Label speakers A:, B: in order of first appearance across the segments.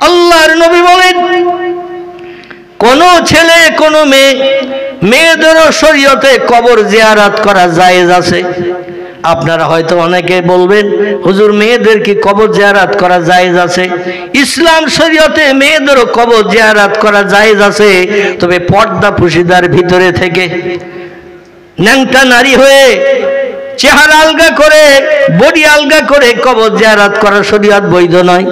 A: আল্লাহর নবী বলেন, কোন ছেলে কোন মেয়েদেরও শরীয়তে কবর জিয়ারত করা জায়েজ আছে। আপনারা হয়তো অনেকে বলবেন, হুজুর মেয়েদের কি কবর জিয়ারত করা জায়েজ আছে? ইসলাম শরীয়তে মেয়েদেরও কবর জিয়ারত করা জায়েজ আছে, তবে পর্দা পুশিদার ভিতরে থেকে। ন্যাংটা নারী হয়ে চেহারা আলগা করে বডি আলগা করে কবর জিয়ারত করা শরীয়ত বৈধ নয়।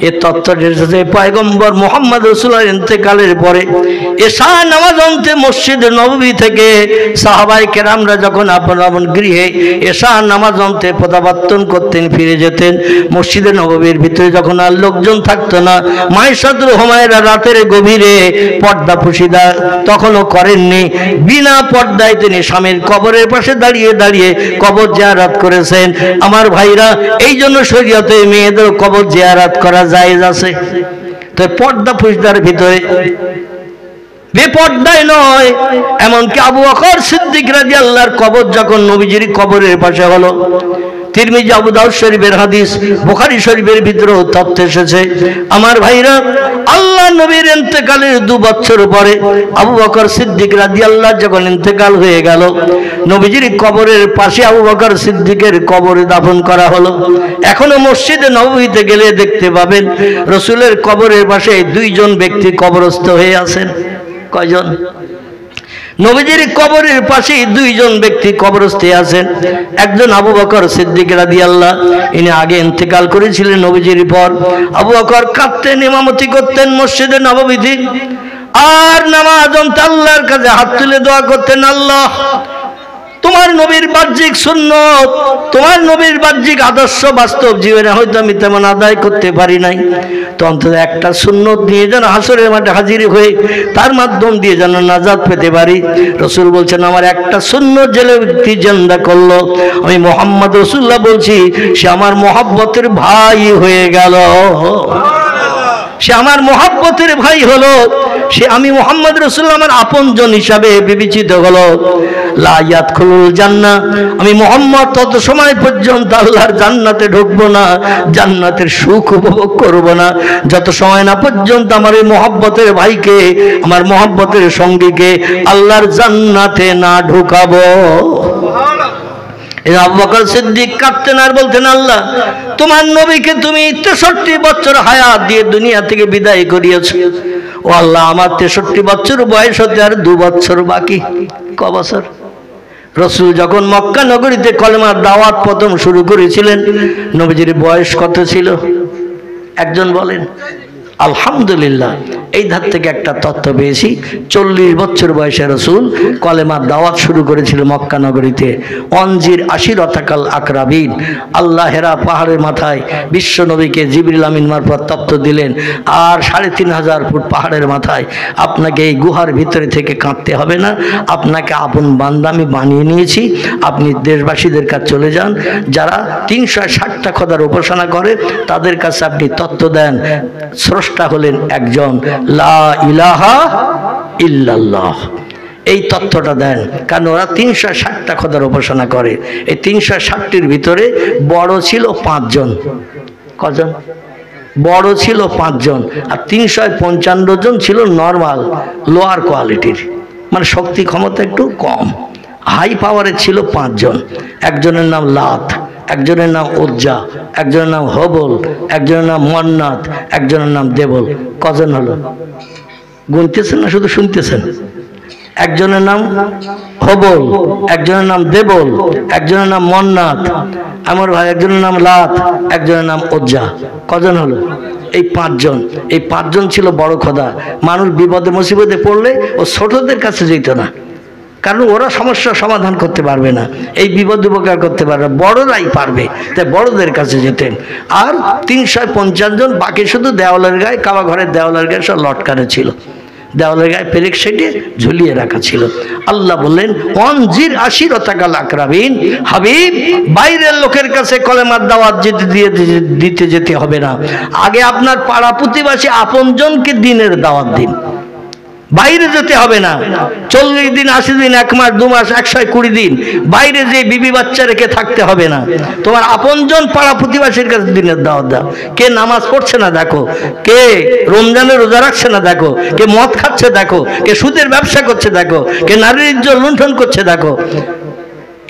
A: এই তত্ত্বটি এসেছে পয়গম্বর মুহাম্মদ রাসূলুল্লাহর ইন্তেকালের পরে। এশা নামাজ অন্তে মসজিদে নববী থেকে সাহাবায়ে কেরামরা যখন আপন আপন গৃহে এশা নামাজ অন্তে প্রত্যাবর্তন করতেন, ফিরে যেতেন, মসজিদে নববীর ভিতরে যখন আর লোকজন থাকতো না, মায়েশাতুল হুমায়রা রাতের গভীরে পর্দা পুশিদা তখনও করেননি। বিনা পর্দায় তিনি স্বামীর কবরের পাশে দাঁড়িয়ে দাঁড়িয়ে কবর জিয়ারত করেছেন। আমার ভাইরা, এই জন্য শরীয়তে মেয়েদের কবর জিয়ারত করা জায়েজ আছে। তো পর্দা পুশিদার ভিতরে, বেপর্দায় নয়। এমনকি আবু বকর সিদ্দিক রাদিয়াল্লাহর কবর যখন নবীজির কবরের পাশে হলো, তিরমিজি আবু দাউদ শরীফের হাদিস, বুখারী শরীফের ভিতরেও তথ্য এসেছে। আমার ভাইরা, আল্লাহ নবীর ইন্তেকালের 2 বছর পরে আবু বকর সিদ্দিক রাদিয়াল্লাহু যখন ইন্তেকাল হয়ে গেল, নবীজির কবরের পাশে আবু বকর সিদ্দিকের কবরে দাফন করা হলো। এখনো মসজিদে নববীতে গেলে দেখতে পাবেন রাসূলের কবরের পাশে 2 জন ব্যক্তি কবরস্থ হয়ে আছেন। কয়জন? নবীজির কবরের পাশে 2 জন ব্যক্তি কবরস্থ আছেন। একজন আবু বকর সিদ্দিক রাদিয়াল্লাহু, ইনি আগে ইন্তেকাল করেছিলেন নবীজির পর। আবু বকর কাঁদতেন, ইমামতি করতেন মসজিদে নববীতে, আর নামাজ অন্তে আল্লাহর কাছে হাত তুলে দোয়া করতেন, আল্লাহ তোমার নবীর বাহ্যিক সুন্নত, তোমার নবীর বাহ্যিক আদর্শ বাস্তব জীবনে হয়তো আমি তেমন আদায় করতে পারি নাই, তো অন্তত একটা সুন্নত নিয়ে যেন হাসরের মাঠে হাজির হয়ে তার মাধ্যম দিয়ে যেন নাজাত পেতে পারি। রাসূল বলছেন, আমার একটা সুন্নত যে ব্যক্তি জিন্দা করলো, আমি মুহাম্মদ রাসূলুল্লাহ বলছি, সে আমার মহব্বতের ভাই হয়ে গেল। সে আমার মহব্বতের ভাই হলো, সে আমি মুহাম্মদ রাসূলুল্লাহ আমার আপনজন হিসাবে বিবেচিত হলো। লা ইয়াদখুলুল জান্নাহ, আমি মুহাম্মদ তত সময় পর্যন্ত আল্লাহর জান্নাতে ঢুকবো না, জান্নাতের সুখ উপভোগ করব না, যত সময় না পর্যন্ত আমার এই মহব্বতের ভাইকে, আমার মহব্বতের সঙ্গীকে আল্লাহর জান্নাতে না ঢুকাবো। আবু বকর সিদ্দিক কাঁদতেন আর বলতেন, আল্লাহ তোমার নবীকে তুমি 63 বছর হায়াত দিয়ে দুনিয়া থেকে বিদায় করিয়েছো। ও আল্লাহ, আমার 63 বছর বয়স হতে আর 2 বছর বাকি। ক বছর? রাসূল যখন মক্কা নগরীতে কলেমার দাওয়াত প্রথম শুরু করেছিলেন, নবীজির বয়স কত ছিল? একজন বলেন। আলহামদুলিল্লাহ, এই ধার থেকে একটা তথ্য পেয়েছি, 40 বছর বয়সে রাসূল কলেমার দাওয়াত শুরু করেছিল মক্কা নগরীতে। অনজির আশিরাতাকাল আকরাবিন, আল্লাহ হেরা পাহাড়ের মাথায় বিশ্ব নবীকে জিবরিল আমিন মারফত তথ্য দিলেন, আর 3500 ফুট পাহাড়ের মাথায় আপনাকে এই গুহার ভিতরে থেকে কাঁদতে হবে না, আপনাকে আপন বান্দা আমি বানিয়ে নিয়েছি, আপনি দেশবাসীদের কাছে চলে যান, যারা 360টা খোদার উপাসনা করে তাদের কাছে আপনি তথ্য দেন, স্রষ্টা হলেন একজন, লা ইলাহা ইল্লাল্লাহ, এই তথ্যটা দেন। কারণ ওরা 360টা খোদার উপাসনা করে। এই 360টির ভিতরে বড় ছিল 5 জন। কজন? বড় ছিল 5 জন, আর 355 জন ছিল নরমাল লোয়ার কোয়ালিটির, মানে শক্তি ক্ষমতা একটু কম। হাই পাওয়ারের ছিল 5 জন। একজনের নাম লাত, একজনের নাম উজ্জা, একজনের নাম হবল, একজনের নাম মন্নাত, একজনের নাম দেবল। কজন হলো? গুনতেছেন না শুধু শুনতেছেন? একজনের নাম হবল, একজনের নাম দেবল, একজনের নাম মন্নাত, আমার ভাই একজনের নাম লাত, একজনের নাম উজ্জা। কজন হলো? এই 5 জন। এই 5 জন ছিল বড় খোদা। মানুষ বিপদে মুসিবতে পড়লে ও ছোটদের কাছে যেত না, কারণ ওরা সমস্যার সমাধান করতে পারবে না, এই বিপদ উপকার করতে পারবে, বড়রাই পারবে, তাই বড়দের কাছে যেতেন। আর 350 জন, বাকি শুধু দেওয়ালের গায়ে, কাবা ঘরের দেওয়ালের গায়ে সব লটকানো ছিল, দেওয়ালের গায়ে পেরেক সেটে ঝুলিয়ে রাখা ছিল। আল্লাহ বললেন, অনজির আশিরাতাকাল আকরাবিন, হাবিব বাইরের লোকের কাছে কলেমার দাওয়াত দিতে যেতে হবে না, আগে আপনার পাড়া প্রতিবেশী আপনজনকে দ্বীনের দাওয়াত দিন। বাইরে যেতে হবে না। 40 দিন, 80 দিন, 1 মাস, 2 মাস, 120 দিন বাইরে যে বিবি বাচ্চা রেখে থাকতে হবে না। তোমার আপনজন পাড়া প্রতিবেশীর কাছে দিনের দাওয়াত দাও। কে নামাজ পড়ছে না দেখো, কে রমজানের রোজা রাখছে না দেখো, কে মদ খাচ্ছে দেখো, কে সুদের ব্যবসা করছে দেখো, কে নারীর ইজ্জত লুণ্ঠন করছে দেখো।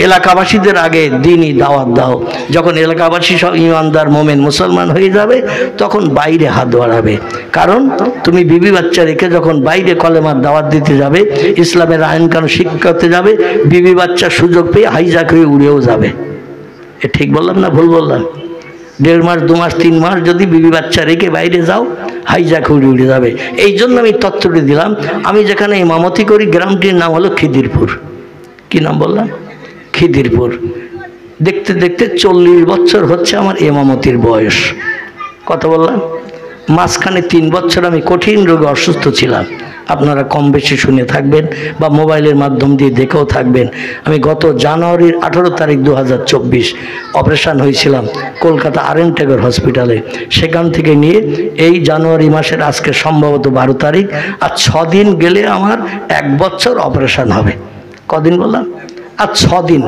A: এলাকাবাসীদের আগে দিনই দাওয়াত দাও। যখন এলাকাবাসী সব ইমানদার মোমেন মুসলমান হয়ে যাবে তখন বাইরে হাত বাড়াবে। কারণ তুমি বিবি বাচ্চা রেখে যখন বাইরে কলেমার দাওয়াত দিতে যাবে, ইসলামের আইন কানুন শিক্ষা করতে যাবে, বিবি বাচ্চার সুযোগ পেয়ে হাইজাক হয়ে উড়েও যাবে। এ ঠিক বললাম না ভুল বললাম? 1.5 মাস, 2 মাস, 3 মাস যদি বিবি বাচ্চা রেখে বাইরে যাও, হাইজাক উড়ে উড়ে যাবে। এই জন্য আমি তথ্যটি দিলাম। আমি যেখানে ইমামতি করি গ্রামটির নাম হলো খিদিরপুর। কি নাম বললাম? খিদিরপুর। দেখতে দেখতে 40 বছর হচ্ছে আমার ইমামতির বয়স। কত বললাম? মাঝখানে 3 বছর আমি কঠিন রোগে অসুস্থ ছিলাম। আপনারা কম বেশি শুনে থাকবেন বা মোবাইলের মাধ্যম দিয়ে দেখেও থাকবেন। আমি গত জানুয়ারির 18 তারিখ 2024 অপারেশন হয়েছিলাম কলকাতা RN টেগর হসপিটালে। সেখান থেকে নিয়ে এই জানুয়ারি মাসের আজকে সম্ভবত 12 তারিখ, আর 6 দিন গেলে আমার 1 বছর অপারেশন হবে। কদিন বললাম? আর 6 দিন,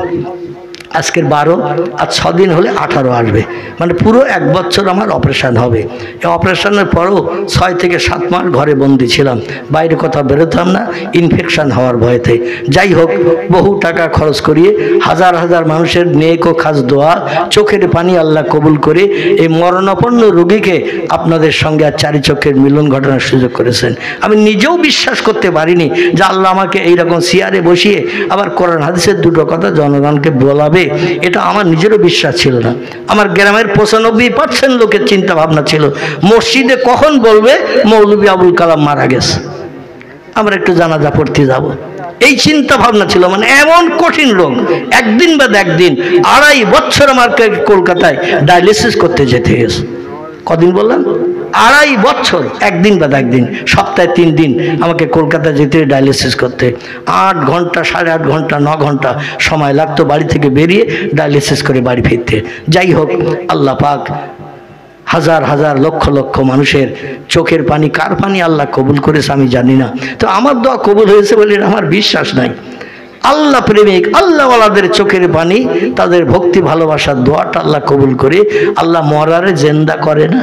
A: আজকের 12, আর 6 দিন হলে 18 আসবে, মানে পুরো 1 বছর আমার অপারেশন হবে। এই অপারেশনের পরও 6 থেকে 7 মাস ঘরে বন্দি ছিলাম, বাইরে কথা বেরোতাম না ইনফেকশন হওয়ার ভয়েতে। যাই হোক, বহু টাকা খরচ করিয়ে হাজার হাজার মানুষের নেক ও খাস দোয়া, চোখের পানি আল্লাহ কবুল করে এই মরণাপন্ন রোগীকে আপনাদের সঙ্গে আর 4 চোখের মিলন ঘটানোর সুযোগ করেছেন। আমি নিজেও বিশ্বাস করতে পারিনি যে আল্লাহ আমাকে এইরকম চেয়ারে বসিয়ে আবার কোরআন হাদিসের 2টো কথা জনগণকে বলাবে। এটা আমার নিজেরও বিশ্বাস ছিল না। আমার গ্রামের 95% লোকের চিন্তা ভাবনা ছিল মসজিদে কখন বলবে মৌলভী আবুল কালাম মারা গেছে, আমরা একটু জানাজা পড়তে যাব। এই চিন্তা ভাবনা ছিল। মানে এমন কঠিন রোগ, একদিন বাদ একদিন 2.5 বছর আমাকে কলকাতায় ডায়ালিসিস করতে যেতে গেছে। কদিন বললাম? 2.5 বছর, একদিন বাদ একদিন, সপ্তাহে 3 দিন আমাকে কলকাতা যেতে ডায়ালিসিস করতে। 8 ঘন্টা, 8.5 ঘন্টা, 9 ঘন্টা সময় লাগতো বাড়ি থেকে বেরিয়ে ডায়ালিসিস করে বাড়ি ফিরতে। যাই হোক, আল্লাহ পাক হাজার হাজার লক্ষ লক্ষ মানুষের চোখের পানি, কার পানি আল্লাহ কবুল করেছে আমি জানি না। তো আমার দোয়া কবুল হয়েছে বলে আমার বিশ্বাস নাই। আল্লাহ প্রেমিক আল্লাহওয়ালাদের চোখের পানি, তাদের ভক্তি ভালোবাসার দোয়াটা আল্লাহ কবুল করে। আল্লাহ মরারে জেন্দা করে না,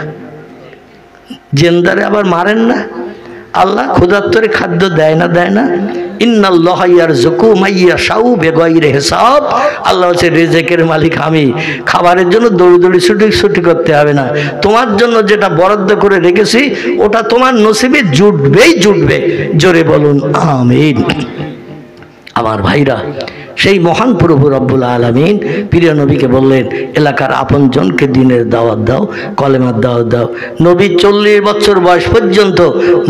A: জেন্দারে আবার মারেন না। আল্লাহ ক্ষুধার্তরে খাদ্য দেয় না, দেয় না। ইন্নাল্লাহা ইয়ারযুকু মাইয়াশাউ বিগাইরি হিসাব। আল্লাহ হচ্ছে রিজিকের মালিক আমি। খাবারের জন্য দৌড়ি ছুটি করতে হবে না। তোমার জন্য যেটা বরাদ্দ করে রেখেছি ওটা তোমার নসিবে জুটবেই জুটবে। জোরে বলুন আমিন। আমার ভাইরা, সেই মহান প্রভু রব্বুল আলামিন প্রিয় নবীকে বললেন এলাকার আপনজনকে দিনের দাওয়াত দাও, কলেমার দাওয়াত দাও। নবী 40 বছর বয়স পর্যন্ত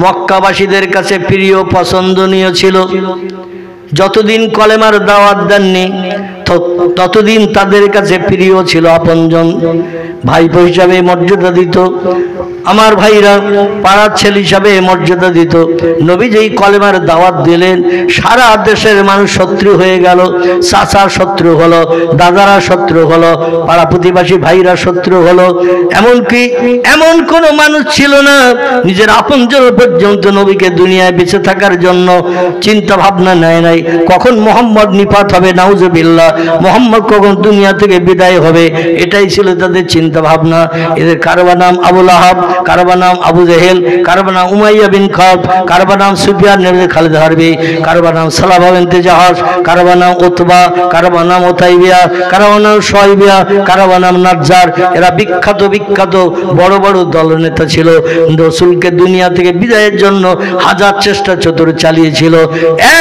A: মক্কাবাসীদের কাছে প্রিয় পছন্দনীয় ছিল। যতদিন কলেমার দাওয়াত দেননি ততদিন তাদের কাছে প্রিয় ছিল, আপনজন। ভাইপো হিসাবে মর্যাদা দিত। আমার ভাইরা পাড়ার ছেলে হিসাবে মর্যাদা দিত। নবী যেই কলেমার দাওয়াত দিলেন সারা দেশের মানুষ শত্রু হয়ে গেল। চাচা শত্রু হলো, দাদারা শত্রু হলো, পাড়া প্রতিবেশী ভাইরা শত্রু হলো। এমনকি এমন কোনো মানুষ ছিল না নিজের আপনজন পর্যন্ত নবীকে দুনিয়ায় বেঁচে থাকার জন্য চিন্তা ভাবনা নেয় নাই কখন মোহাম্মদ নিপাত হবে, নাউজুবিল্লাহ, মোহাম্মদ কখন দুনিয়া থেকে বিদায় হবে। এটাই ছিল তাদের চিন্তা ভাবনা। এদের কারবা নাম আবু লাহাব, কারবা নাম আবু জেহেল, কারবা নাম উমাইয়া বিন খাব, কারবা নাম সুফিয়ান ইবনে খালিদ হারবি, কারবা নাম সালাবা বিনতে জাহাস, কারবা নাম উতবা, কারবা নাম উতাইবিয়া, কারবা নাম শুআইবিয়া, কারবা নাম নাজ্জার। এরা বিখ্যাত বিখ্যাত বড় বড় দলনেতা ছিল। রাসূলকে দুনিয়া থেকে বিদায়ের জন্য হাজার চেষ্টা চতুর চালিয়েছিল।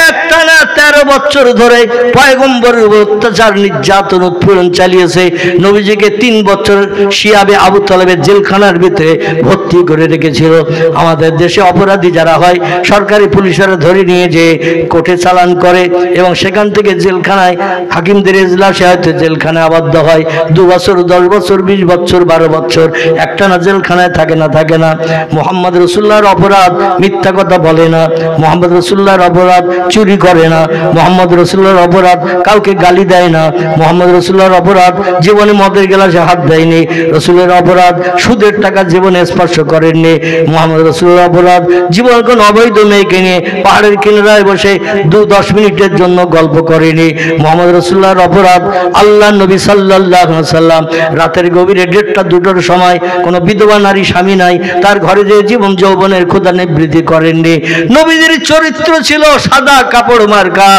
A: একটানা 13 বছর ধরে পয়গম্বরের অত্যাচার, নির্যাতন, উৎপীড়ন চালিয়েছে। নবীজিকে 3 বছর শিয়াবে আবু তালেবের জেলখানার ভিতরে ভর্তি করে রেখেছিল। আমাদের দেশে অপরাধী যারা হয় সরকারি পুলিশেরা ধরে নিয়ে যে কোর্টে চালান করে এবং সেখান থেকে জেলখানায় হাকিমদের এজলাসে হয়তো জেলখানায় আবদ্ধ হয়। 2 বছর, 10 বছর, 20 বছর, 12 বছর একটানা জেলখানায় থাকে না। মোহাম্মদ রাসূলুল্লাহর অপরাধ মিথ্যা কথা বলে না। মোহাম্মদ রাসূলুল্লাহর অপরাধ চুরি করে না, মোহাম্মদ রসুল্লাহর অপরাধ কাউকে গালি দেয় না, মোহাম্মদ রসুল্লাহর অপরাধ জীবনে মদের গ্লাসে হাত দেয়নি, রসুলের অপরাধ সুদের টাকা জীবনে স্পর্শ করেননি, মোহাম্মদ রসুল্লাহর অপরাধ জীবন কোন অবৈধ মেয়েকে নিয়ে পাহাড়ের কিনারায় বসে 10 মিনিটের জন্য গল্প করেনি, মোহাম্মদ রসুল্লাহর অপরাধ আল্লাহ নবী সাল্লাল্লাহু আলাইহি সাল্লাম রাতের গভীরে 1:30-2টার সময় কোনো বিধবা নারী স্বামী নাই তার ঘরে যে জীবন যৌবনের ক্ষুধা নিবৃত্তি করেননি। নবীজির চরিত্র ছিল সাদা কাপড় মার্কা।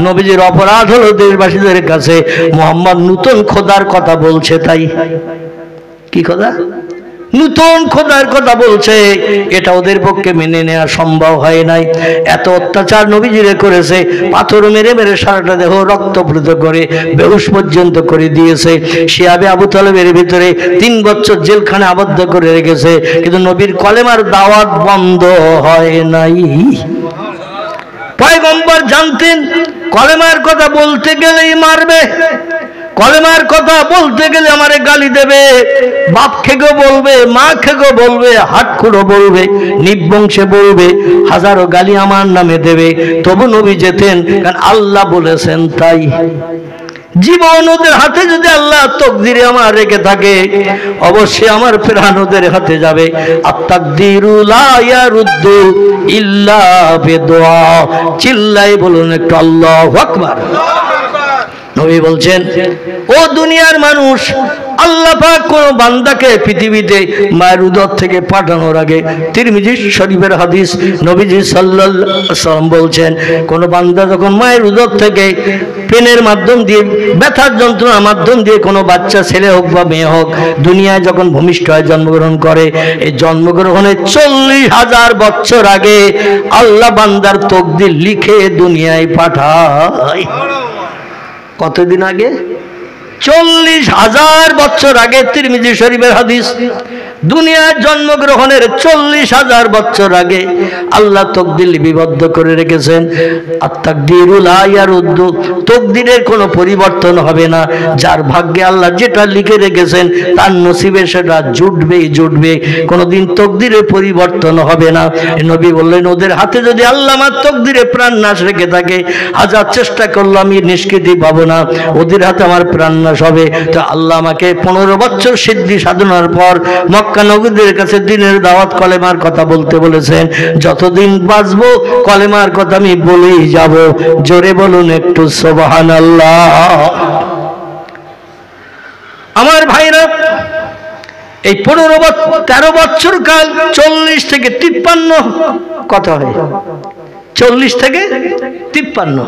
A: নবীজির অপরাধ হলো দেশবাসীদের কাছে মোহাম্মদ নূতন খোদার কথা বলছে, তাই কি খোদা? নূতন খোদার কথা বলছে, এটা ওদের পক্ষে মেনে নেওয়া সম্ভব হয় নাই। এত অত্যাচার নবীজিরে করেছে, পাথর মেরে মেরে সারাটা দেহ রক্তপ্লুত করে বেহুশ পর্যন্ত করে দিয়েছে। শিয়াবে আবু তালেবের ভিতরে 3 বছর জেলখানে আবদ্ধ করে রেখেছে, কিন্তু নবীর কলেমার দাওয়াত বন্ধ হয় নাই। পয়গম্বর জানতেন কলেমার কথা বলতে গেলেই মারবে, কলেমার কথা বলতে গেলে আমারে গালি দেবে, বাপ খেগো বলবে, মা খেগো বলবে, হাত খুঁড়ো বলবে, নিবংশে বলবে, হাজারো গালি আমার নামে দেবে। তবু নবী যেতেন, কারণ আল্লাহ বলেছেন তাই। জীবন ওদের হাতে যদি আল্লাহ তকদিরে আমার রেখে থাকে, অবশ্যই আমার প্রাণ ওদের হাতে যাবে। আত-তাকদিরু লা ইয়ারুদ্দু ইল্লা বিদুআ। চিল্লাই বলুন একটু আল্লাহু আকবার। নবী বলছেন, ও দুনিয়ার মানুষ, আল্লাহ পাক কোন বান্দাকে পৃথিবীতে মায়ের উদর থেকে পাঠানোর আগে, তিরমিজি শরীফের হাদিস, নবীজি সাল্লাল্লাহু আলাইহি ওয়াসাল্লাম বলছেন, কোন বান্দা যখন মায়ের উদর থেকে পেনের মাধ্যম দিয়ে, ব্যথার যন্ত্রণার মাধ্যম দিয়ে কোনো বাচ্চা ছেলে হোক বা মেয়ে হোক দুনিয়ায় যখন ভূমিষ্ঠ হয়, জন্মগ্রহণ করে, এই জন্মগ্রহণের 40,000 বছর আগে আল্লাহ বান্দার তকদির লিখে দুনিয়ায় পাঠায়। কতদিন আগে? 40,000 বছর আগে। তিরমিজি শরীফের হাদিস। দুনিয়ার জন্মগ্রহণের 40,000 বছর আগে আল্লাহ তকদির লিপিবদ্ধ করে রেখেছেন। আত-তাকদিরু লা ইয়ারুদ্দু, তকদিরের কোনো পরিবর্তন হবে না। যার ভাগ্যে আল্লাহ যেটা লিখে রেখেছেন তার নসিবে সেটা জুটবেই জুটবে, কোনোদিন তকদিরের পরিবর্তন হবে না। নবী বললেন, ওদের হাতে যদি আল্লাহ আমার তকদিরে প্রাণ নাশ রেখে থাকে, হাজার চেষ্টা করলে আমি নিষ্কৃতি পাবো না, ওদের হাতে আমার প্রাণ নাশ হবে। তো আল্লাহ আমাকে 15 বছর সিদ্ধি সাধনার পর মক্কা নগরীদের কাছে দ্বীনের দাওয়াত কলেমার কথা বলতে বলেছেন। যতদিন বাঁচবো কলেমার কথা আমি বলেই যাব। জোরে বলুন একটু সুবহানাল্লাহ। আমার ভাইরা, এই 13 বছর কাল 40 থেকে 53 কত হয়? 40 থেকে 53,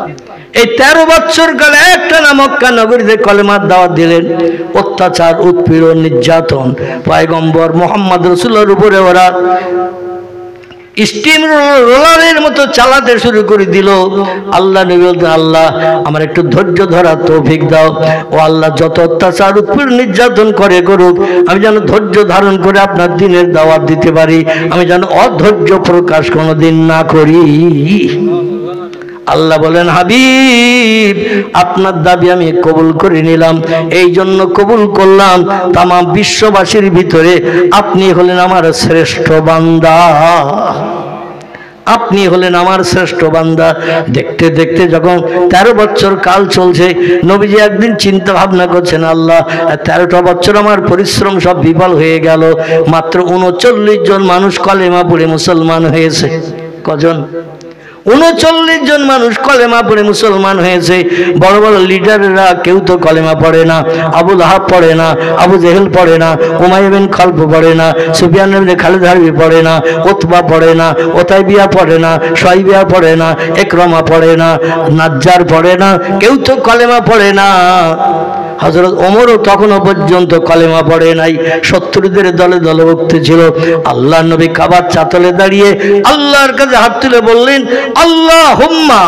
A: এই 13 বছর কালে একটা না মক্কা নগরীতে কলেমার দাওয়াত দিলেন। অত্যাচার, উৎপীড়ন, নির্যাতন পয়গম্বর মুহাম্মদ রাসূলুল্লাহর উপরে ওরা স্টিম রোলারের মতো চালাতে শুরু করে দিল। আল্লাহ নবী বলতেন, আল্লাহ আমার একটু ধৈর্য ধরার তৌফিক দাও। ও আল্লাহ, যত অত্যাচার, উৎপীড়ন, নির্যাতন করে করুক, আমি যেন ধৈর্য ধারণ করে আপনার দ্বীনের দাওয়াত দিতে পারি, আমি যেন অধৈর্য প্রকাশ কোনোদিন না করি। আল্লাহ বলেন, হাবিব আপনার দাবি আমি কবুল করে নিলাম, এই জন্য কবুল করলাম, তাম বিশ্ববাসীর ভিতরে আপনি হলেন আমার শ্রেষ্ঠ বান্দা, আপনি হলেন আমার শ্রেষ্ঠ বান্দা। দেখতে দেখতে যখন 13 বছর কাল চলছে, নবীজি একদিন চিন্তা ভাবনা করছেন, আল্লাহ 13টা বছর আমার পরিশ্রম সব বিফল হয়ে গেল, মাত্র 39 জন মানুষ কলেমা পড়ে মুসলমান হয়েছে। কজন? 39 জন মানুষ কলেমা পড়ে মুসলমান হয়েছে। বড় বড় লিডাররা কেউ তো কলেমা পড়ে না। আবু লাহাব পড়ে না, আবু জেহেল পড়ে না, উমাইয়া বিন খালফ পড়ে না, সুফিয়ান ইবনে খালিদ হারবি পড়ে না, উতবা পড়ে না, ওতাইবিয়া পড়ে না, শাইবিয়া পড়ে না, ইকরামা পড়ে না, নাজ্জার পড়ে না, কেউ তো কলেমা পড়ে না। হযরত ওমরও তখনও পর্যন্ত কলেমা পড়ে নাই, শত্রুদের দলে দলভুক্ত ছিল। আল্লাহর নবী কাবার চাতলে দাঁড়িয়ে আল্লাহর কাছে হাত তুলে বললেন, আল্লাহুম্মা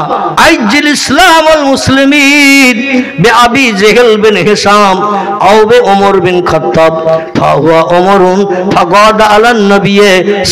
A: আইজিল ইসলাম ওয়াল মুসলিমিন বিআবি জেহেল বিন হিশাম আও বি ওমর বিন খাত্তাব ফাহুয়া ওমরুন ফাগাদা আলান নবী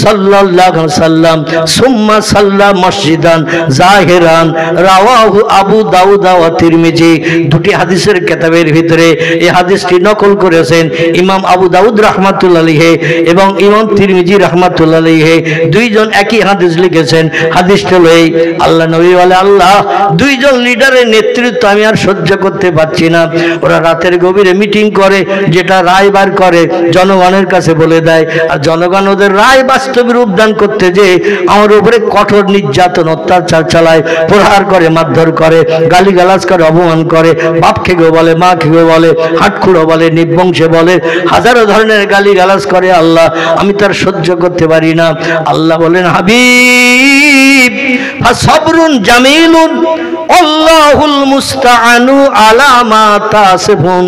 A: সাল্লাল্লাহু আলাইহি ওয়াসাল্লাম সুম্মা সাল্লা মসজিদান জাহিরান। রাওয়াহু আবু দাউদ ওয়া তিরমিজি। দুটি হাদিসের কিতাবের ভিতরে ভিতরে এই হাদিসটি নকল করেছেন ইমাম আবু দাউদ রাহমাতুল্লাহ আলাইহি এবং ইমাম তিরমিজি রাহমাতুল্লাহ আলাইহি, দুইজন একই হাদিস লিখেছেন। হাদিসটা হলো এই, আল্লাহ নবী বলে, আল্লাহ দুইজন লিডারের নেতৃত্ব আমি আর সহ্য করতে পারছি না। ওরা রাতের গভীরে মিটিং করে, যেটা রায় বার করে জনগণের কাছে বলে দেয়, আর জনগণ ওদের রায় বাস্তবে রূপদান করতে যে আমার উপরে কঠোর নির্যাতন অত্যাচার চালায়, প্রহার করে, মারধর করে, গালিগালাজ করে, অপমান করে, বাপ খেগো বলে, মা খেগো বলে, হাটখুড়ো বলে, নির্বংশে বলে, হাজারো ধরনের গালিগালাজ করে। আল্লাহ আমি তার সহ্য করতে পারি না। আল্লাহ বলেন, হাবিব ফাসবরুন জামিলুন আল্লাহুল মুস্তাআনু আলা মা তাসিফুন।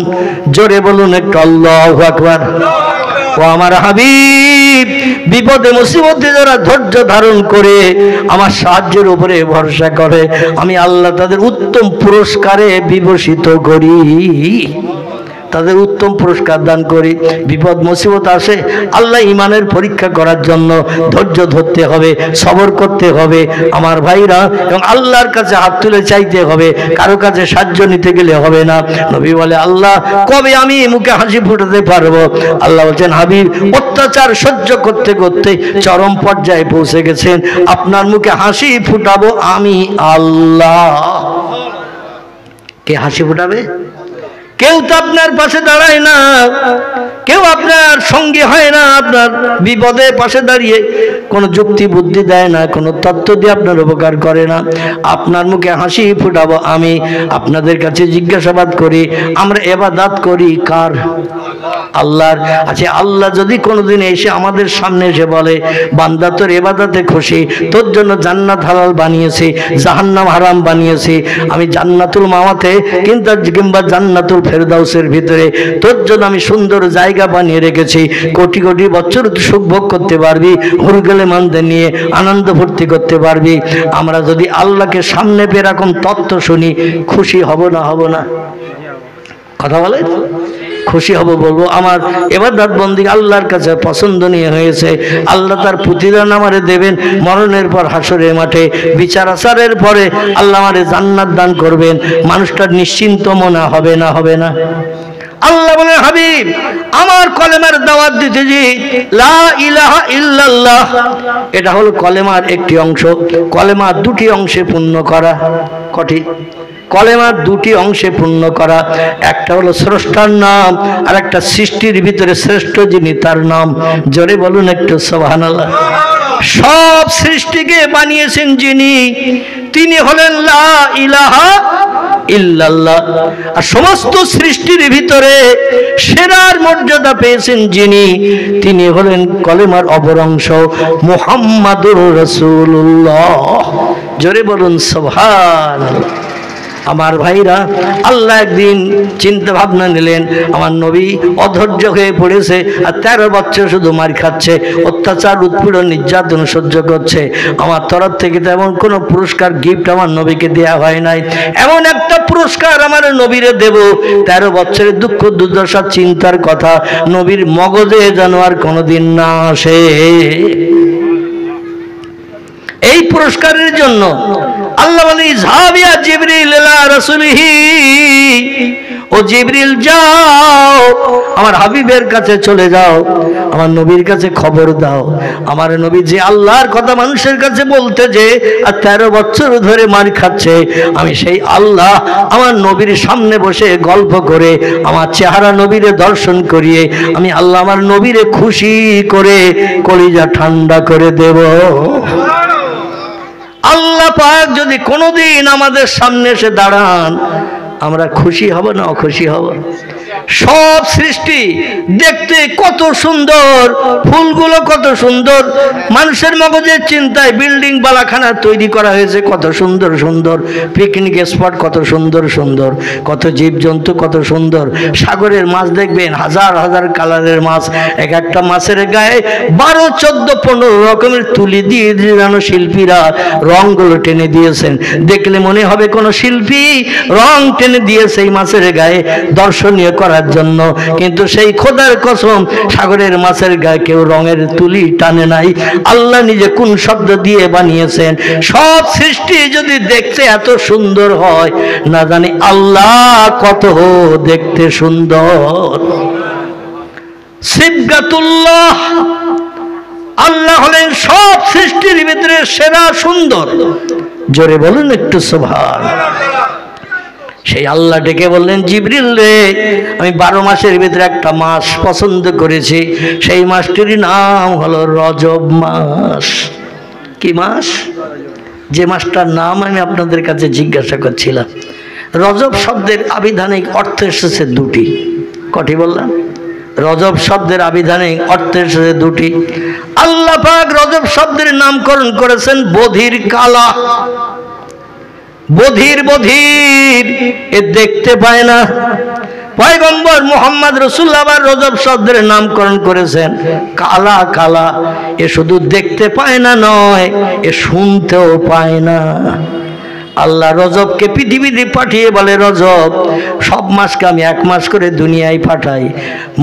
A: জোরে বলুন একটু আল্লাহু আকবার। ও আমার হাবিব, বিপদে মুসিবতে যারা ধৈর্য ধারণ করে আমার সাহায্যের উপরে ভরসা করে, আমি আল্লাহ তাদের উত্তম পুরস্কারে বিভূষিত করি, তাদের উত্তম পুরস্কার দান করি। বিপদ মুসিবত আসে, আল্লাহ ইমানের পরীক্ষা করার জন্য ধৈর্য ধরতে হবে, সবর করতে হবে আমার ভাইরা, এবং আল্লাহর কাছে হাত তুলে চাইতে হবে, কারো কাছে সাহায্য নিতে গেলে হবে না। নবী বলে, আল্লাহ কবে আমি মুখে হাসি ফুটাতে পারবো? আল্লাহ বলছেন, হাবিব অত্যাচার সহ্য করতে করতে চরম পর্যায়ে পৌঁছে গেছেন, আপনার মুখে হাসি ফুটাবো আমি আল্লাহ। কে হাসি ফুটাবে? কেউ তো আপনার পাশে দাঁড়ায় না, কেউ আপনার সঙ্গে হয় না, আপনার বিপদে পাশে দাঁড়িয়ে কোনো যুক্তি বুদ্ধি দেয় না, কোনো তত্ত্ব দিয়ে আপনার উপকার করে না। আপনার মুখে হাসি ফুটাবো আমি। আপনাদের কাছে জিজ্ঞাসাবাদ করি, আমরা ইবাদত করি কার? আল্লাহর। আচ্ছা, আল্লাহ যদি কোনোদিন এসে আমাদের সামনে এসে বলে, বান্দা তোর ইবাদতে খুশি, তোর জন্য জান্নাত হালাল বানিয়েছি, জাহান্নাম হারাম বানিয়েছি, আমি জান্নাতুল মাওয়াতে কিংবা জান্নাতুল ফেরদাউসের ভিতরে তোর জন্য আমি সুন্দর জায়গা বানিয়ে রেখেছি, কোটি কোটি বছর সুখ ভোগ করতে পারবি, হুরগেলে মানদের নিয়ে আনন্দ ফুর্তি করতে পারবি। আমরা যদি আল্লাহকে সামনে পেয়ে এরকম তত্ত্ব শুনি, খুশি হব না? হব না? কথা বলে খুশি হব, বলবো আমার ইবাদত বন্দি আল্লাহর কাছে পছন্দনীয় হয়েছে, আল্লাহ তার প্রতিদান আমারে দেবেন মরণের পর হাসরের মাঠে, বিচার আচারের পরে আল্লাহ আমারে জান্নাত দান করবেন। মানুষটার নিশ্চিন্ত মনে হবে না? হবে না? আল্লাহ বলেন, হাবিব আমার কলেমার দাওয়াত দিতেছি, লা ইলাহা ইল্লাল্লাহ, এটা হলো কলেমার একটি অংশ। কলেমা দুটি অংশে পূর্ণ করা। কটি? কলেমার দুটি অংশে পূর্ণ করা। একটা হলো স্রষ্টার নাম, আর একটা সৃষ্টির ভিতরে শ্রেষ্ঠ যিনি তার নাম। জোরে বলুন একটু সুবহানাল্লাহ। সব সৃষ্টিকে বানিয়েছেন যিনি, তিনি হলেন লা ইলাহা ইল্লাল্লাহ। আর সমস্ত সৃষ্টির ভিতরে সেরার মর্যাদা পেয়েছেন যিনি, তিনি হলেন কলেমার অপর অংশ, মুহাম্মাদুর রাসূলুল্লাহ। জোরে বলুন সুবহানাল্লাহ। আমার ভাইরা, আল্লাহ একদিন চিন্তা ভাবনা নিলেন, আমার নবী অধৈর্য হয়ে পড়েছে, আর 13 বছর শুধু মার খাচ্ছে, অত্যাচার উৎপীড়ন নির্যাতন সহ্য করছে। আমার তরফ থেকে তেমন কোনো পুরস্কার গিফট আমার নবীকে দেয়া হয় নাই। এমন একটা পুরস্কার আমার নবীরে দেব, 13 বছরের দুঃখ দুর্দশা চিন্তার কথা নবীর মগজে যেন আর কোনোদিন না আসে। এই পুরস্কারের জন্য আল্লাহ বলে, ইযহাবিয়া জিবরিল ইলা রাসূলিহি, ও জিবরিল যাও আমার হাবিবের কাছে চলে যাও, আমার নবীর কাছে খবর দাও, আমার নবী যে আল্লাহর কথা মানুষের কাছে বলতে যে আর 13 বছর ধরে মার খাচ্ছে, আমি সেই আল্লাহ আমার নবীর সামনে বসে গল্প করে আমার চেহারা নবীরে দর্শন করিয়ে আমি আল্লাহ আমার নবীরে খুশি করে কলিজা ঠান্ডা করে দেব। আল্লাহ পাক যদি কোনোদিন আমাদের সামনে এসে দাঁড়ান, আমরা খুশি হব না অখুশি হব? সব সৃষ্টি দেখতে কত সুন্দর, ফুলগুলো কত সুন্দর, মানুষের মগজের চিন্তায় বিল্ডিং বালাখানা তৈরি করা হয়েছে কত সুন্দর সুন্দর, পিকনিক স্পট কত সুন্দর সুন্দর, কত জীবজন্তু কত সুন্দর, সাগরের মাছ দেখবেন হাজার হাজার কালারের মাছ, এক একটা মাছের গায়ে 12, 14, 15 রকমের তুলি দিয়ে যেন শিল্পীরা রঙগুলো টেনে দিয়েছেন। দেখলে মনে হবে কোনো শিল্পী রং টেনে দিয়েছে এই মাছের গায়ে, দর্শনীয় করার করার জন্য, কিন্তু সেই খোদার কসম সাগরের মাছের গায়ে কেউ রঙের তুলি টানে নাই। আল্লাহ নিজে কোন শব্দ দিয়ে বানিয়েছেন? সব সৃষ্টি যদি দেখতে এত সুন্দর হয়, না জানি আল্লাহ কত দেখতে সুন্দর। সিবগাতুল্লাহ, আল্লাহ হলেন সব সৃষ্টির ভিতরে সেরা সুন্দর। জোরে বলুন একটু সুবহান। সেই আল্লাহ ডেকে বললেন, জিবরিল রে, আমি 12 মাসের ভিতরে একটা মাস পছন্দ করেছি, সেই মাসটির নাম হলো রজব মাস। কি মাস? যে মাসটার নাম আমি আপনাদের কাছে জিজ্ঞাসা করছিলাম। রজব শব্দের আবিধানিক অর্থ এসেছে দুটি। কটি বললাম? রজব শব্দের আবিধানিক অর্থ এসেছে দুটি। আল্লাহ পাক রজব শব্দের নামকরণ করেছেন বধির কালা। বধির বধির, এ দেখতে পায় না। পয়গম্বর মুহাম্মদ রাসূলুল্লাহ আবার রজব শব্দের নামকরণ করেছেন কালা কালা। এ শুধু দেখতে পায় না নয়, এ শুনতেও পায় না। আল্লাহ রজবকে পৃথিবীতে পাঠিয়ে বলে, রজব সব মাসকে আমি 1 মাস করে দুনিয়ায় পাঠাই।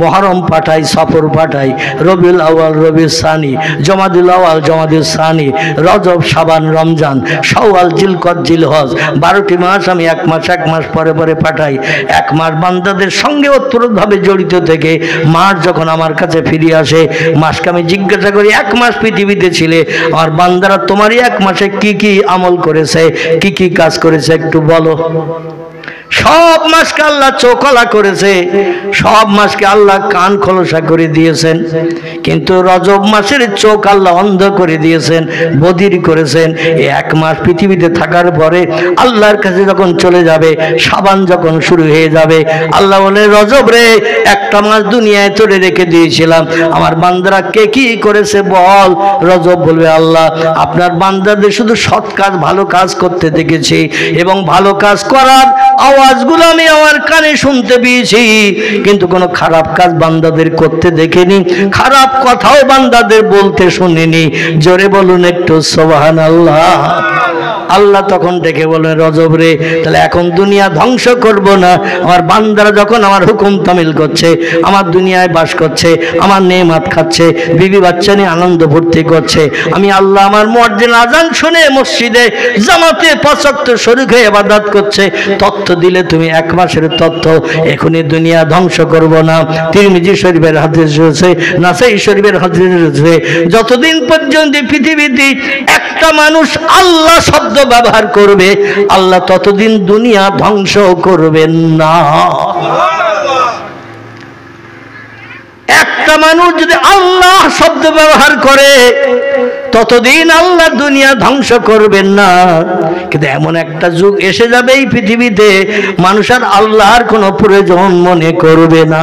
A: মুহররম পাঠাই, সফর পাঠাই, রবিউল আউয়াল, রবিউল সানি, জমাদুল আউয়াল, জমাদুল সানি, রজব, শাবান, রমজান, শাওয়াল, জিলকদ, জিলহজ, 12টি মাস আমি 1 মাস পরে পরে পাঠাই। 1 মাস বান্দাদের সঙ্গে ওতপ্রোতভাবে জড়িত থেকে মাস যখন আমার কাছে ফিরে আসে, মাসকে আমি জিজ্ঞাসা করি, 1 মাস পৃথিবীতে ছিলে আমার বান্দারা তোমারই 1 মাসে কি কি আমল করেছে, কি কি কাজ করেছে একটু বলো। সব মাসকে আল্লাহ চোখলা করেছে, সব মাসকে আল্লাহ কান খোলসা করে দিয়েছেন, কিন্তু রজব মাসের চোখ আল্লাহ অন্ধ করে দিয়েছেন, বধির করেছেন। 1 মাস পৃথিবীতে থাকার পরে আল্লাহর কাছে যখন চলে যাবে, শাবান যখন শুরু হয়ে যাবে, আল্লাহ বলে, রজব রে, 1টা মাস দুনিয়ায় তোরে রেখে দিয়েছিলাম, আমার বান্দারা কে কি করেছে বল। রজব বলবে, আল্লাহ আপনার বান্দাদের শুধু সৎ কাজ, ভালো কাজ করতে দেখেছি, এবং ভালো কাজ করার আওয়াজগুলো আমি আমার কানে শুনতে পেয়েছি, কিন্তু কোনো খারাপ কাজ বান্দাদের করতে দেখিনি, খারাপ কথাও বান্দাদের বলতে শুনিনি। জোরে বলুন একটু সুবহানাল্লাহ। আল্লাহ তখন ডেকে বলেন, রজব রে, তাহলে এখন দুনিয়া ধ্বংস করব না। আমার বান্দারা যখন আমার হুকুম তামিল করছে, আমার দুনিয়ায় বাস করছে, আমার নেয়ামত খাচ্ছে, বিবি বাচ্চা নিয়ে আনন্দ ভর্তি করছে, আমি আল্লাহ আমার মুয়াজ্জিন আযান শুনে মসজিদে জামাতে 5 ওয়াক্ত শরীক হয়ে ইবাদত করছে, তথ্য দিলে তুমি 1 মাসের তথ্য, এখনই দুনিয়া ধ্বংস করব না। তিরমিজি শরীফের হাদিস রয়েছে, নাসাই শরীফের হাদিস রয়েছে, যতদিন পর্যন্ত পৃথিবীতে একটা মানুষ আল্লাহ শব্দ ব্যবহার করবে, আল্লাহ ততদিন দুনিয়া ধ্বংস করবেন না। একটা মানুষ যদি আল্লাহ শব্দ ব্যবহার করে, ততদিন আল্লাহ দুনিয়া ধ্বংস করবেন না। কিন্তু এমন একটা যুগ এসে যাবে এই পৃথিবীতে, মানুষ আর আল্লাহর কোনো প্রয়োজন মনে করবে না।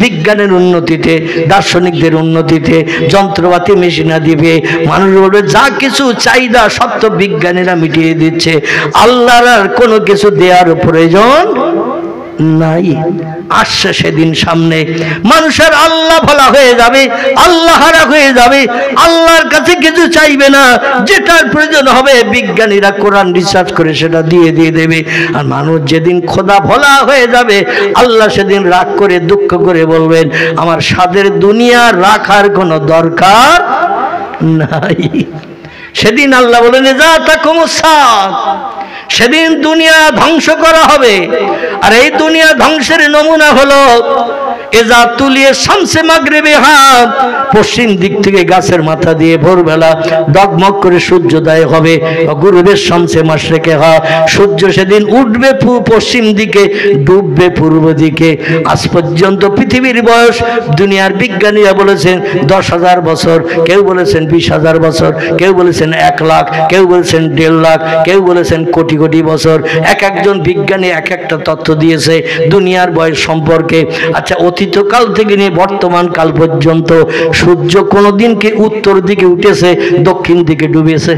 A: বিজ্ঞানের উন্নতিতে, দার্শনিকদের উন্নতিতে, যন্ত্রপাতি মেশিনা দিবে, মানুষ বলবে যা কিছু চাহিদা সব তো বিজ্ঞানীরা মিটিয়ে দিচ্ছে, আল্লাহর আর কোনো কিছু দেওয়ার প্রয়োজন নাই। আসছে সেদিন সামনে, মানুষের আল্লাহ ভোলা হয়ে যাবে, আল্লাহরা হয়ে যাবে, আল্লাহর কাছে কিছু চাইবে না, যেটার প্রয়োজন হবে বিজ্ঞানীরা কোরআন রিসার্চ করে সেটা দিয়ে দেবে। আর মানুষ যেদিন খোদা ভোলা হয়ে যাবে, আল্লাহ সেদিন রাগ করে দুঃখ করে বলবেন, আমার স্বাদের দুনিয়া রাখার কোনো দরকার নাই। সেদিন আল্লাহ বলেন, যা তাকুমুসাদ, সেদিন দুনিয়া ধ্বংস করা হবে। আর এই দুনিয়া ধ্বংসের নমুনা হলো এজা তুলিয়ে শামসে মাগরিবে হাত, পশ্চিম দিক থেকে গাছের মাথা দিয়ে ভোরবেলা ডগমগ করে সূর্যোদয় হবে, গুরুবের শামসে মাশরিকে হা, সূর্য সেদিন উঠবে পশ্চিম দিকে, ডুববে পূর্ব দিকে। আজ পর্যন্ত পৃথিবীর বয়স দুনিয়ার বিজ্ঞানীরা বলেছেন 10,000 বছর, কেউ বলেছেন 20,000 বছর, কেউ বলেছেন 1 লাখ, কেউ বলেছেন 1.5 লাখ, কেউ বলেছেন কোটি কোটি বছর। এক একজন বিজ্ঞানী এক একটা তথ্য দিয়েছে দুনিয়ার বয়স সম্পর্কে। আচ্ছা, অতীতকাল থেকে নিয়ে বর্তমান কাল পর্যন্ত সূর্য কোনদিন কি উত্তর দিকে উঠেছে, দক্ষিণ দিকে ডুবেছে?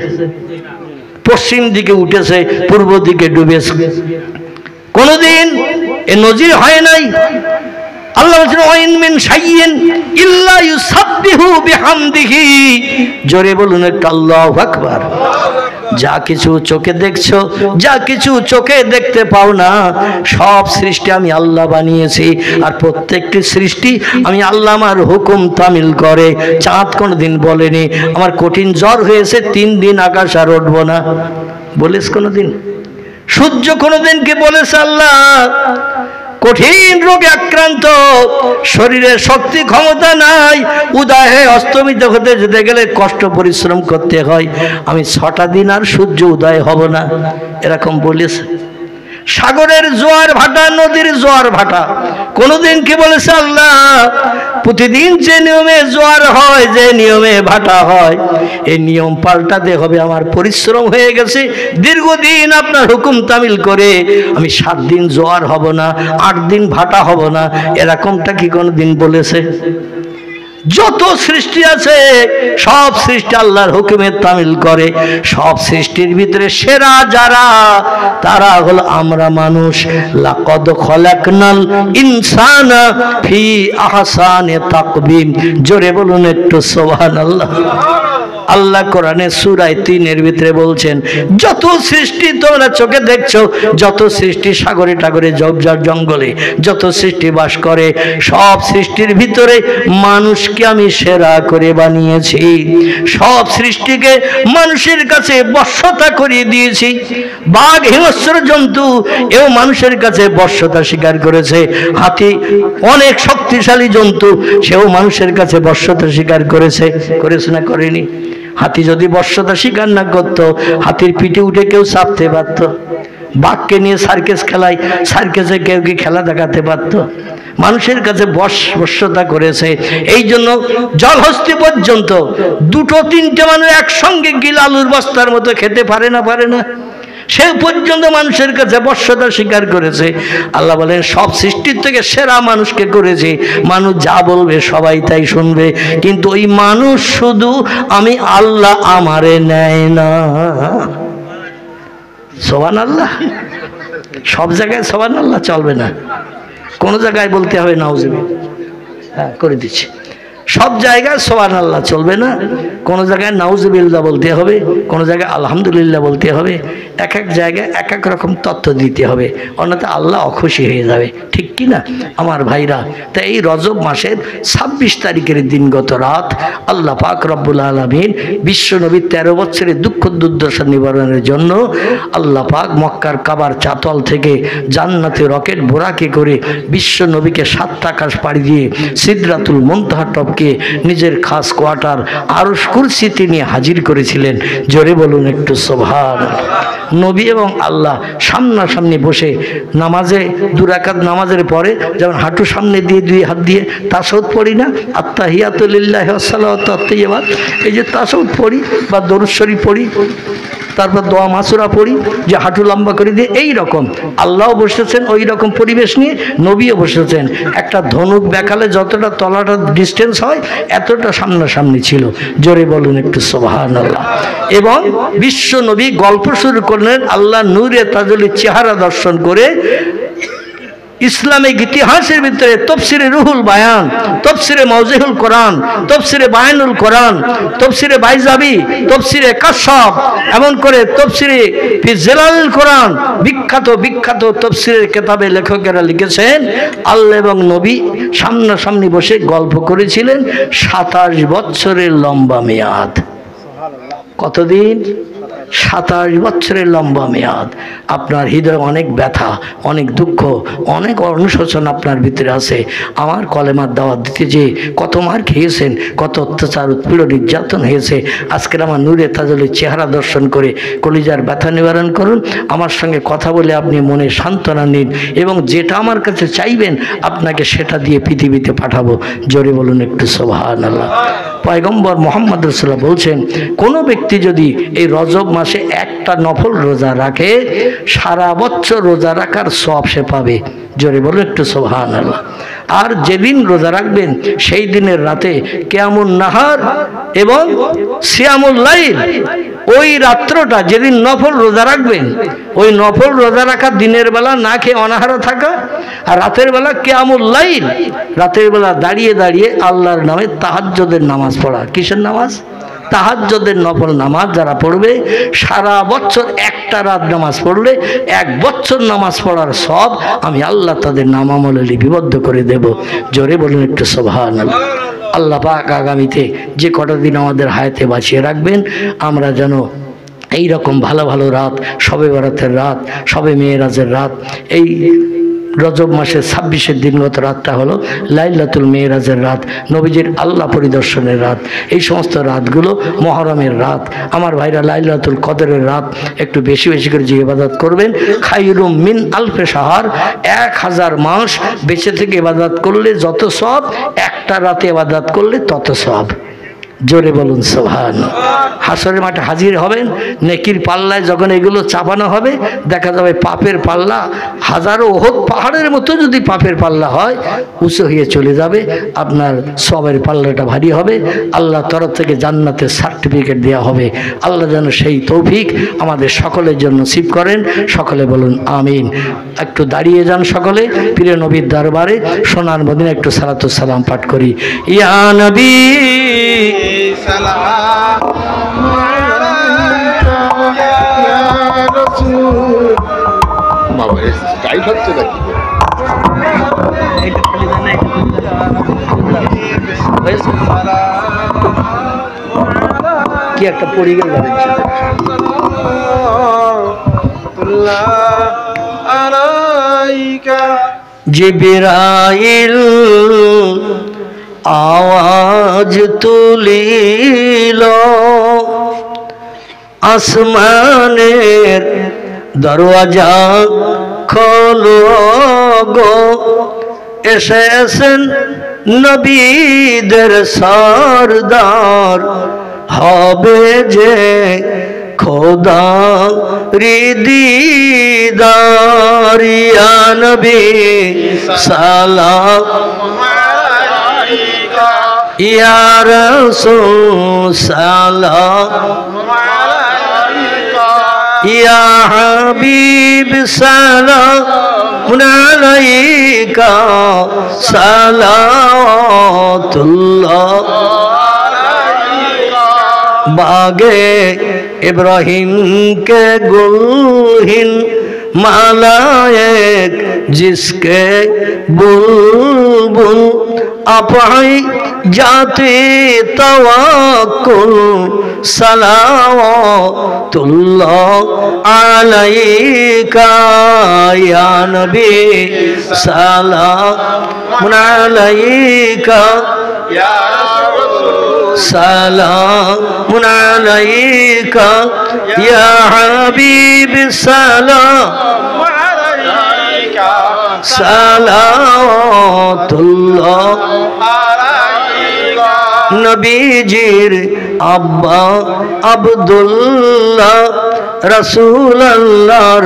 A: পশ্চিম দিকে উঠেছে, পূর্ব দিকে ডুবেছে? কোনদিন এ নজির হয় নাই। আল্লাহ বলেছেন, ওয়াইন মিন শাইইন ইল্লা ইউসাব্বিহু বিহামদিহি। জোরে বলুন একটা আল্লাহু আকবার। যা কিছু চোখে দেখছো, যা কিছু চোখে দেখতে পাও না, সব সৃষ্টি আমি আল্লাহ বানিয়েছি। আর প্রত্যেকটি সৃষ্টি আমি আল্লাহ আমার হুকুম তামিল করে। চাঁদ কোনোদিন বলেনি আমার কঠিন জ্বর হয়েছে 3 দিন আকাশ আর উঠবো না, বলিস কোনোদিন? সূর্য কোনোদিন কি বলেছে আল্লাহ কঠিন রোগে আক্রান্ত, শরীরের শক্তি ক্ষমতা নাই, উদয় হয়ে অস্তমিত হতে যেতে গেলে কষ্ট পরিশ্রম করতে হয়, আমি 6টা দিন আর সূর্য উদয় হব না, এরকম বলেছে? সাগরের জোয়ার ভাটা, নদীর জোয়ার ভাটা কোনোদিন কি বলেছে আল্লাহ প্রতিদিন যে নিয়মে জোয়ার হয়, যে নিয়মে ভাটা হয়, এই নিয়ম পাল্টাতে হবে, আমার পরিশ্রম হয়ে গেছে, দীর্ঘদিন আপনার হুকুম তামিল করে আমি 7 দিন জোয়ার হব না, 8 দিন ভাটা হব না, এরকমটা কি কোনোদিন বলেছে? যত সৃষ্টি আছে সব সৃষ্টি আল্লাহর হুকুমে তামিল করে। সব সৃষ্টির ভিতরে সেরা যারা, তারা হলো আমরা মানুষ। লাকাদ খলাকনাল ইনসানা ফি আহসানি তাকবীম। জোরে বলুন একটু সুবহানাল্লাহ। আল্লাহ কোরআনে সূরা 3 ভিতরে বলছেন যত সৃষ্টি তোমরা চোখে দেখছো, যত সৃষ্টি সাগরে টাগরে ঝোপঝাড় জঙ্গলে যত সৃষ্টি বাস করে, সব সৃষ্টির ভিতরে মানুষকে আমি সেরা করে বানিয়েছি। সব সৃষ্টিকে মানুষের কাছে বশ্যতা করিয়ে দিয়েছি। বাঘ হিংস্র জন্তু এও মানুষের কাছে বশ্যতা স্বীকার করেছে। হাতি অনেক শক্তিশালী জন্তু, সেও মানুষের কাছে বশ্যতা স্বীকার করেছে। করেছে না করেনি? হাতি যদি বশ্যতা স্বীকার না করতো, হাতির পিঠে উঠে কেউ চাপতে পারত? বাঘকে নিয়ে সার্কেস খেলায়, সার্কেসে কেউ কি খেলা দেখাতে পারত? মানুষের কাছে বশ্যতা করেছে। এই জন্য জলহস্তি পর্যন্ত 2-3টে মানুষ একসঙ্গে গিল আলুর বস্তার মতো খেতে পারে না, পারে না? সে পর্যন্ত মানুষের কাছে বশ্যতা স্বীকার করেছে। আল্লাহ বলেন সব সৃষ্টির থেকে সেরা মানুষকে করেছে। মানুষ যা বলবে সবাই তাই শুনবে, কিন্তু ওই মানুষ শুধু আমি আল্লাহ আমারে নেয় না। সুবহানাল্লাহ। সব জায়গায় সুবহানাল্লাহ চলবে না, কোন জায়গায় বলতে হবে নাউজুবিল্লাহ। হ্যাঁ, করে দিচ্ছি। সব জায়গায় সুবহানাল্লাহ চলবে না, কোন জায়গায় নাউজুবিল্লাহ বলতে হবে, কোন জায়গায় আলহামদুলিল্লাহ বলতে হবে। এক এক জায়গায় এক এক রকম তথ্য দিতে হবে, অন্যথা আল্লাহ অখুশি হয়ে যাবে। ঠিক কি না আমার ভাইরা? তাই এই রজব মাসের 26 তারিখের দিনগত রাত আল্লাহ পাক রব্বুল আলামিন বিশ্ব নবী 13 বছরের দুঃখ দুর্দশা নিবারণের জন্য আল্লাহ পাক মক্কার কাবার চাতল থেকে জান্নাতে রকেট বোরাকে করে বিশ্ব নবীকে 7 আকাশ পাড়ি দিয়ে সিদরাতুল মুনতাহা টপকে নিজের খাস কোয়ার্টার আরশ কুরসিতে নিয়ে হাজির করেছিলেন। জোরে বলুন একটু সুবহানাল্লাহ। নবী এবং আল্লাহ সামনাসামনি বসে নামাজে 2 রাকাত নামাজের পরে যেমন হাঁটু সামনে দিয়ে 2 হাত দিয়ে তাশাহুদ পড়ি না, আত্তাহিয়াতু লিল্লাহি ওয়াস সালাওয়াতু আত-তাইয়্যিবাত, এই যে তাশাহুদ পড়ি বা দরুদ শরীফ পড়ি, তারপর দোয়া মাসুরা পড়ি, যে হাঁটু লম্বা করে দিয়ে, এই রকম আল্লাহও বসেছেন ওই রকম পরিবেশ নিয়ে, নবীও বসেছেন। একটা ধনুক বেকালে যতটা তলাটা ডিস্টেন্স হয় এতটা সামনাসামনি ছিল। জোরে বলুন একটু সুবহানাল্লাহ। এবং বিশ্ব নবী গল্প শুরু করলেন আল্লাহ নূরে তাজুলের চেহারা দর্শন করে। ইসলামিক ইতিহাসের ভিতরে তফসিরে রুহুল বায়ান, তফসিরে মাওজিহুল কোরআন, তফসিরে বায়ানুল কোরআন, তফসিরে বাইজাবি, তফসিরে কাশফ, এমন করে তফসিরে ফি জিলাল কোরআন, বিখ্যাত বিখ্যাত তফসিরের কিতাবে লেখকেরা লিখেছেন আল্লাহ এবং নবী সামনাসামনি বসে গল্প করেছিলেন 27 বছরের লম্বা মেয়াদ। কতদিন? 27 বছরের লম্বা মেয়াদ। আপনার হৃদয়ে অনেক ব্যথা, অনেক দুঃখ, অনেক অনুশোচন আপনার ভিতরে আছে। আমার কলেমার দাওয়াত দিতে যে কত মার খেয়েছেন, কত অত্যাচার উৎপীড়ন নির্যাতন হয়েছে, আজকের আমার নূরে তাজলের চেহারা দর্শন করে কলিজার ব্যথা নিবারণ করুন। আমার সঙ্গে কথা বলে আপনি মনে সান্ত্বনা নিন এবং যেটা আমার কাছে চাইবেন আপনাকে সেটা দিয়ে পৃথিবীতে পাঠাবো। জোরে বলুন একটু সুবহানাল্লাহ। পয়গম্বর মুহাম্মদ রাসূলুল্লাহ বলছেন কোনো ব্যক্তি যদি এই রজব মাসে একটা নফল রোজা রাখে, সারা বছর রোজা রাখার সওয়াব সে পাবে। জোরে বলুন একটু সুবহানাল্লাহ। আর যেদিন রোজা রাখবেন সেই দিনের রাতে কিয়ামুন নাহার এবং সিয়ামুল লাইল, ওই রাত্রটা যেদিন নফল রোজা রাখবেন, ওই নফল রোজা রাখা দিনের বেলা না খেয়ে অনাহারে থাকা, আর রাতের বেলা কিয়ামুল লাইল, রাতের বেলা দাঁড়িয়ে দাঁড়িয়ে আল্লাহর নামে তাহাজ্জুদের নামাজ পড়া। কিসের নামাজ? তাহাজ্জুদের নফল নামাজ যারা পড়বে, সারা বছর একটা রাত নামাজ পড়লে 1 বছর নামাজ পড়ার সব আমি আল্লাহ তাদের নামামলে লিপিবদ্ধ করে দেব। জোরে বলুন একটু সুবহানাল্লাহ। আল্লাহ পাক আগামীতে যে কটা দিন আমাদের হায়াতে বাঁচিয়ে রাখবেন, আমরা যেন এই রকম ভালো ভালো রাত, শবে বরাতের রাত, শবে মেরাজের রাত, এই রজব মাসের 26-এর দিনগত রাতটা হলো লাইলাতুল মেরাজের রাত, নবীজির আল্লাহ পরিদর্শনের রাত। এই সমস্ত রাতগুলো মুহররমের রাত। আমার ভাইরা লাইলাতুল কদরের রাত একটু বেশি বেশি করে যে ইবাদত করবেন। খায়রুম মিন আলফে শাহর, 1000 মাস বেঁচে থেকে ইবাদত করলে যত সওয়াব, একটা রাতে ইবাদত করলে তত সওয়াব। জোরে বলুন সুবহানাল্লাহ। হাসরের মাঠে হাজির হবেন, নেকির পাল্লায় যখন এগুলো চাপানো হবে, দেখা যাবে পাপের পাল্লা হাজারো ওহদ পাহাড়ের মতো যদি পাপের পাল্লা হয়, উঁচু হয়ে চলে যাবে, আপনার সবের পাল্লাটা ভারী হবে। আল্লাহ তরফ থেকে জান্নাতের সার্টিফিকেট দেওয়া হবে। আল্লাহ যেন সেই তৌফিক আমাদের সকলের জন্য নসিব করেন। সকলে বলুন আমিন। একটু দাঁড়িয়ে যান সকলে, প্রিয় নবীর দরবারে সোনার মদিনা একটু সালাতু সালাম পাঠ করি। ইয়া নবী সালাম আলাইকা ইয়া রাসূল। বাবা টাইট হচ্ছে নাকি? এটা খালি জানা কি একটা পরিগেল যাচ্ছে। জিবরাইল আওয়াজ তুলিল, আসমানের দরওয়াজা খোলো গো, এসেছেন নবীদের সরদার, হবে যে খোদা দিদার। ইয়া নবী সালাম আলাইকা ইয়া রাসূল সালাম আলাইকা ইয়া হাবিব সালাম আলাইকা সালাতুল্লাহ আলাইকা। बागे इब्राहिम के गुलहिन मालाएक जिसके बुलबुल अपाई जाते तवक्कुल सलावतुल्लाह अलैका या नबी सलाम अलैका या सलाम अलैका या हबीब सलाम अलैका सलावतुल्लाह अलैका। नबीजीर अब्बा अब्दुल्लाह रसूलुल्लाहर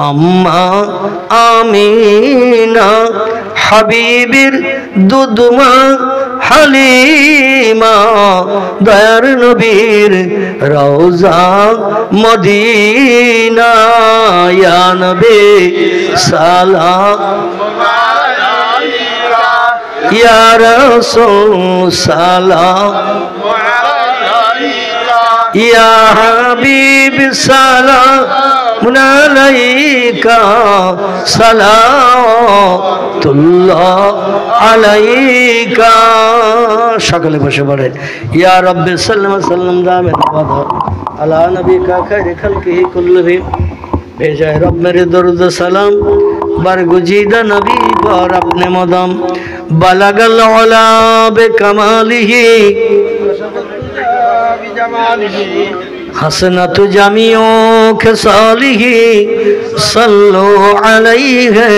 A: अम्मा आमीना, हबीबिर दुदमा हालिमा, दयार नबीर रौजा मदीना। या नबी सलाम अलैका या रसूल सलाम अलैका या हबीब सलाम अलैका सलावतुल्लाह अलैका। সকলে বসে পড়েন। ইয়া রব্বি সাল্লাল্লাহু আলাইহি ওয়াসাল্লাম দামে ওয়াদা আলা নবী কা খায়রে খালকিহি কুল্লুহিম, भेजा रब मेरे दरुद सलाम बरगुजीदा नबी पर अपने मदम बलगल उला बेकमालिही हसनतु जमीओ खसालिही सल्लु अलैहि।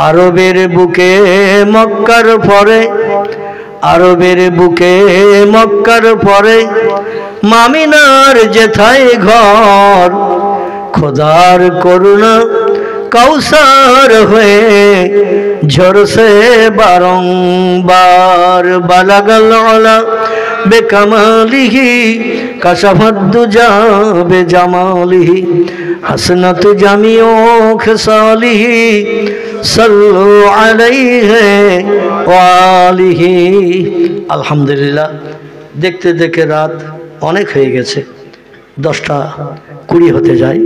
A: আরবের বুকে মক্কার পরে, আরবের বুকে মক্কার পরে মামিনার যেথায় ঘর, খোদার করুণা কৌসার হয়ে ঝরসে বারংবার। বালাগাল উলা বেকামালিহি কাশাফাদ দুজা বেজামালিহি হাসনাত জামিউ খিসালিহি सल्लु अलैहि वालिहि। अल्हम्दुलिल्लाह দেখতে দেখতে রাত অনেক হয়ে গেছে, 10টা 20 হতে যায়,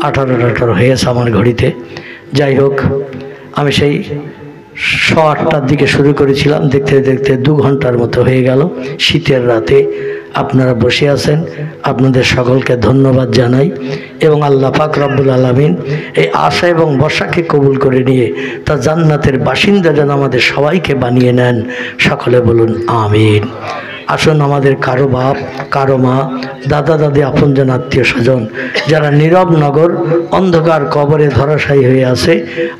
A: 18 হয়ে গেছে আমার ঘড়িতে। যাই হোক, আমি সেই 8:15 দিকে শুরু করেছিলাম, দেখতে দেখতে 2 ঘন্টার মতো হয়ে গেল। শীতের রাতে আপনারা বসে আছেন, আপনাদের সকলকে ধন্যবাদ জানাই এবং আল্লাহ পাক রব্বুল আলামিন এই আশা এবং বর্ষাকে কবুল করে নিয়ে তা জান্নাতের বাসিন্দা যেন আমাদের সবাইকে বানিয়ে নেন। সকলে বলুন আমিন। আসুন, আমাদের কারো বাপ, কারো মা, দাদা দাদি, আপনজন, আত্মীয় স্বজন যারা নীরব নগর অন্ধকার কবরে ধরাশায়ী হয়ে আছে,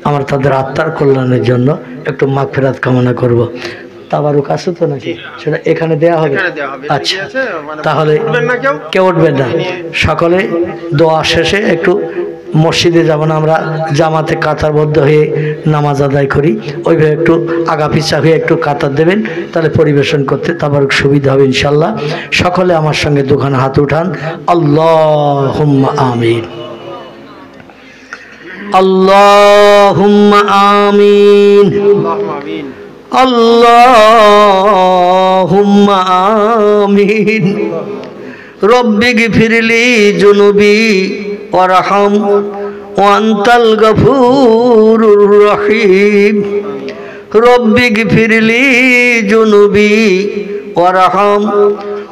A: আমরা তাদের আত্মার কল্যাণের জন্য একটু মাগফিরাত কামনা করব। তাবারুক আছে তো নাকি? সেটা এখানে দেয়া হবে? আচ্ছা, তাহলে কেউ উঠবেন না। সকলে দোয়া শেষে একটু মসজিদে যাব না, আমরা জামাতে কাতারবদ্ধ হয়ে নামাজ আদায় করি, ওইভাবে একটু আগা পিছা হয়ে একটু কাতার দেবেন, তাহলে পরিবেশন করতে তাবারুক সুবিধা হবে ইনশাল্লাহ। সকলে আমার সঙ্গে দুখানা হাত উঠান, আল্লাহুম্মা আমিন, আল্লাহুম্মা আমিন, আল্লাহুম্মা আমিন। রব্বি গফিরলি যুনুবি ওয়ারহাম ওয়া আনতাল গফুরুর রহিম। রব্বি গফিরলি যুনুবি ওয়ারহাম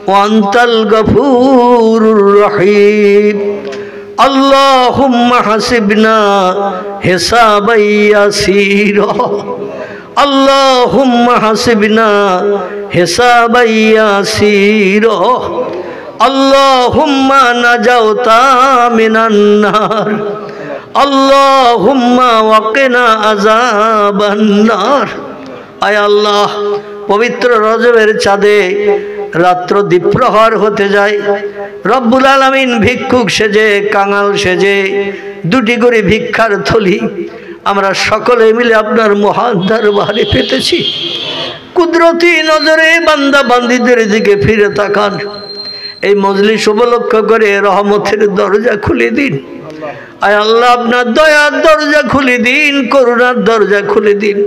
A: ওয়া আনতাল গফুরুর রহিম। আল্লাহুম্মা হাসিবনা হিসাবান ইয়াসীরা, আল্লাহুম্মা হাসিবনা হিসাবান ইয়াসীরা, আল্লাহুম্মা নাজাওতা মিনান নার, আল্লাহুম্মা ওয়াকিনা আযাবান নার। আয় আল্লাহ, পবিত্র রজবের চাঁদে রাত্র দ্বীপ্রহর হতে যায়, রব্বুল আলামিন ভিক্ষুক সেজে, কাঙাল সেজে, 2টি করে ভিক্ষার থলি আমরা সকলে মিলে আপনার মহান দরবারে পেতেছি। কুদরতি নজরে বান্দা বান্দীদের দিকে ফিরে তাকান। এই মজলিস উপলক্ষ করে রহমতের দরজা খুলে দিন। আয় আল্লাহ, আপনার দয়ার দরজা খুলে দিন, করুণার দরজা খুলে দিন।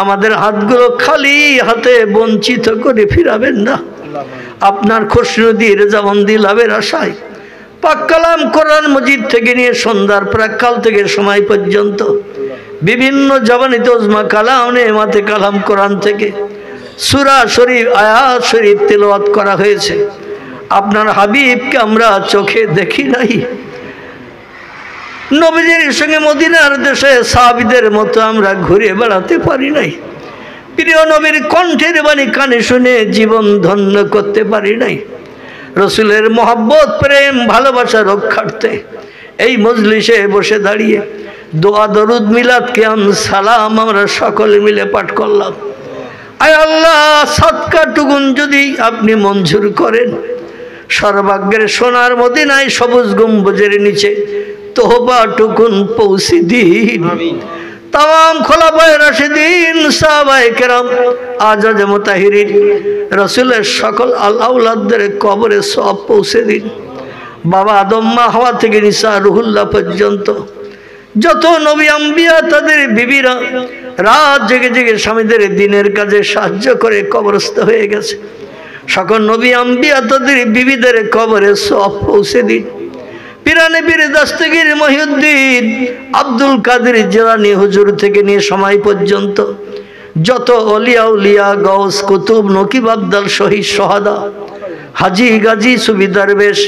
A: আমাদের হাতগুলো খালি হাতে বঞ্চিত করে ফিরাবেন না। আপনার খুশনুদি রেজামন্দি লাভের আশায় পাক কালাম কোরআন মজিদ থেকে নিয়ে সন্ধ্যার প্রাক্কাল থেকে সময় পর্যন্ত বিভিন্ন জবানি তজমা কালাম নেমাতে কালাম কোরআন থেকে সূরা শরীফ, আয়াত শরীফ তেলাওয়াত করা হয়েছে। আপনার হাবিবকে আমরা চোখে দেখি নাই, নবীজির সঙ্গে মদিনার দেশে সাহাবীদের মতো আমরা ঘুরে বেড়াতে পারি নাই, প্রিয় নবীর কণ্ঠের বাণী কানে শুনে জীবন ধন্য করতে পারি নাই। রসুলের মহব্বত, প্রেম, ভালোবাসা রক্ষার্থে এই মজলিসে বসে দাঁড়িয়ে দোয়া, দরুদ, মিলাদ, কিয়াম, সালাম আমরা সকলে মিলে পাঠ করলাম। আয় আল্লাহ, সাদকাটুকুন যদি আপনি মঞ্জুর করেন, সর্বাগ্যের সোনার মদিনায় সবুজ গম্বুজের নিচে তোহবাটুকুন পৌঁছে দিন। তাম খোলাফায়ে রাশিদিন, সাহাবায়ে কেরাম, আজাজ মুতাহিরিন, রাসূলের সকল আউলাদদের কবরে সব পৌঁছে দিন। বাবা আদম, মা হাওয়া থেকে নিসা রুহুল্লাহ পর্যন্ত যত নবী আম্বিয়া তাদের বিবিরা রাত জেগে জেগে স্বামীদের দিনের কাজে সাহায্য করে কবরস্থ হয়ে গেছে, সকল নবী আম্বিয়া তাদের বিবিদের কবরে সব পৌঁছে দিন। পিরানে পীর দস্তগীর মহিউদ্দিন, আব্দুল কাদের জিলানী হুজুর থেকে নিয়ে সময় পর্যন্ত যত অলিয়া উলিয়া, গৌস, কুতুব, নকিব, আবদাল, শহীদ, সোহাদা, হাজি, গাজী, সুফি, দরবেশ,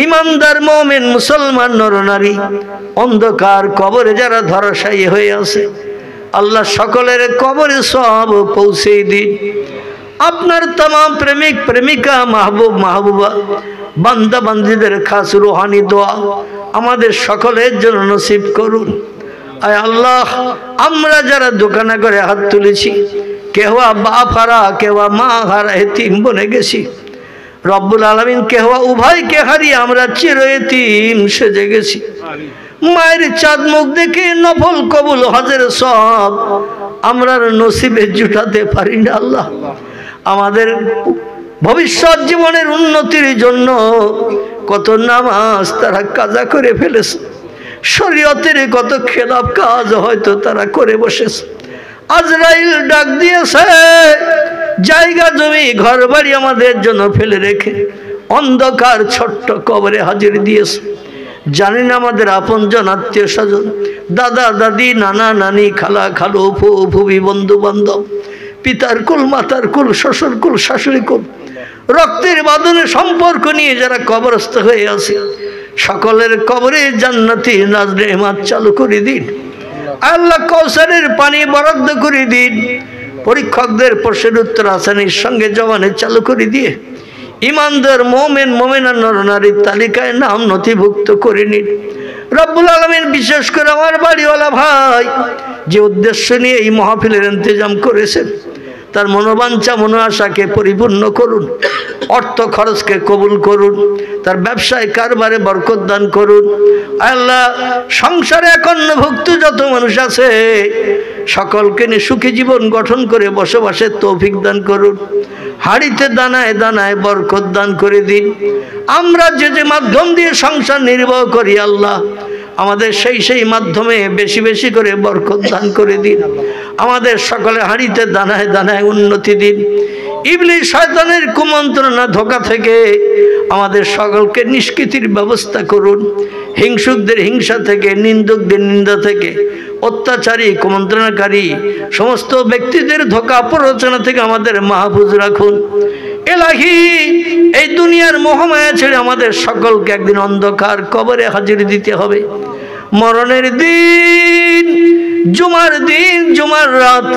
A: ইমানদার, মুমিন, মুসলমান নরনারী অন্ধকার কবরে যারা ধরাশায়ী হয়ে আছে, আল্লাহ সকলের কবরে সব পৌঁছে দিন। আপনার तमाम প্রেমিক প্রেমিকা, মাহবুব মাহবুবা, বান্দা বান্দীদের খাস রুহানি দোয়া আমাদের সকলের জন্য নসিব করুন। আয় আল্লাহ, আমরা যারা দোকানে করে হাত তুলেছি, কেউ বাপ হারা, কেউ মা হারা এতিম বনে গেছি, রব্বুল আলামিন কেউ উভয়কে হারিয়ে আমরা চির এতিম সেজে গেছি। মায়ের চাঁদ মুখ দেখে নফল কবুল হজের সব আমরা নসিবে জুটাতে পারি না। আল্লাহ, আমাদের ভবিষ্যৎ জীবনের উন্নতির জন্য কত নামাজ তারা কাজা করে ফেলেছে, শরীয়তের কত খেলাফ কাজ হয়তো তারা করে বসেছে। আজরাইল ডাক দিয়েছে, জায়গা জমি ঘর বাড়ি আমাদের জন্য ফেলে রেখে অন্ধকার ছোট্ট কবরে হাজির দিয়েছে। জানি না আমাদের আপনজন আত্মীয় স্বজন, দাদা দাদি, নানা নানি, খালা খালু, ফুফি, বন্ধু বান্ধব, পিতার কুল, মাতার কুল, শ্বশুর কুল, শাশুড়ি কুল, রক্তের বাঁধনে সম্পর্ক নিয়ে যারা কবরস্থ হয়ে আছে, সকলের কবরে জান্নাতি নাজরেমাত চালু করে দিন। আল্লাহ কাউসারের পানি বরাদ্দ করে দিন। পরীক্ষকদের প্রশ্নের উত্তর আসানির সঙ্গে জবানে চালু করে দিয়ে ইমানদার মোমেন মোমেনা নরনারীর তালিকায় নাম নথিভুক্ত করে নিন। রব্বুল আলামিন বিশেষ করে আমার বাড়িওয়ালা ভাই যে উদ্দেশ্য নিয়ে এই মাহফিলের ইন্তজাম করেছেন, তার মনোবাঞ্ছা মনোআশাকে পরিপূর্ণ করুন, অর্থ খরচকে কবুল করুন, তার ব্যবসায় কারবারে বরকত দান করুন। আল্লাহ সংসারে একান্নভুক্ত যত মানুষ আছে সকলকে নিয়ে সুখী জীবন গঠন করে বসবাসের তৌফিক দান করুন। হাড়িতে দানায় দানায় বরকত দান করে দিন। আমরা যে যে মাধ্যম দিয়ে সংসার নির্বাহ করি আল্লাহ আমাদের সেই মাধ্যমে বেশি বেশি করে বরকত দান করে দিন। আমাদের সকলে হাড়িতে দানায় দানায় উন্নতি দিন। ইবলিস শয়তানের কুমন্ত্রণা ধোঁকা থেকে আমাদের সকলকে নিষ্কৃতির ব্যবস্থা করুন। হিংসুকদের হিংসা থেকে, নিন্দুকদের নিন্দা থেকে, অত্যাচারী কুমন্ত্রণাকারী সমস্ত ব্যক্তিদের ধোঁকা প্ররোচনা থেকে আমাদের মাহফুজ রাখুন। এলাহি এই দুনিয়ার মোহমায়া ছেড়ে আমাদের সকলকে একদিন অন্ধকার কবরে হাজির দিতে হবে। মরণের দিন, জুমার দিন, জুমার রাত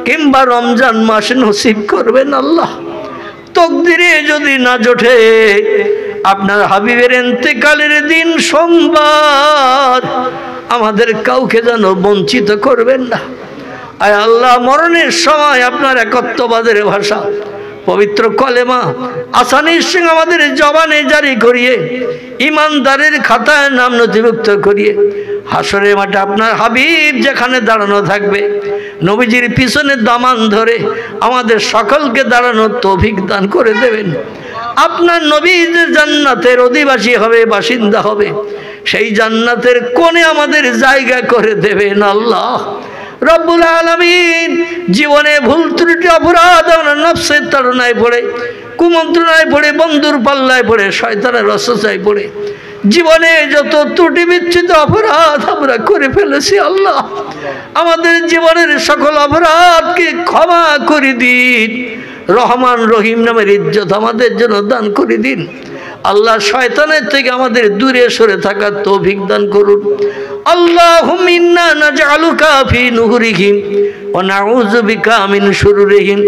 A: কিংবা রমজান মাসে নসিব করবেন আল্লাহ। তকদিরে যদি না জোটে আপনার হাবিবের ইন্তেকালের দিন সোমবার, আমাদের কাউকে যেন বঞ্চিত করবেন না। আয় আল্লাহ, মরণের সময় আপনার একত্ববাদের ভাষা পবিত্র কলেমা আসানির সঙ্গে আমাদের জবানে জারি করিয়ে ইমানদারের খাতায় নাম নথিভুক্ত করিয়ে হাসরের মাঠে আপনার হাবিব যেখানে দাঁড়ানো থাকবে নবীজির পিছনে দামান ধরে আমাদের সকলকে দাঁড়ানোর তৌফিক দান করে দেবেন। আপনার নবী যে জান্নাতের অধিবাসী হবে, বাসিন্দা হবে, সেই জান্নাতের কোণে আমাদের জায়গা করে দেবেন আল্লাহ রব্বুল আলামিন। জীবনে ভুল ত্রুটি অপরাধ আমরা নফসের তাড়নায় পড়ে, কুমন্ত্রণায় পড়ে, বন্ধুর পাল্লায় পড়ে, শয়তানের রসসায় পড়ে জীবনে যত ত্রুটি বিচ্ছিন্ন অপরাধ আমরা করে ফেলেছি আল্লাহ, আমাদের জীবনের সকল অপরাধকে ক্ষমা করে দিন। রহমান রহিম নামের ইজ্জত আমাদের জন্য দান করে দিন আল্লাহ। শয়তানের থেকে আমাদের দূরে সরে থাকার তৌফিক দান করুন। আল্লাহুম্মা ইন্না নাজআলুকা ফি নুহুরিহিম ওয়া নাউযু বিকা মিন শুরুরিহিম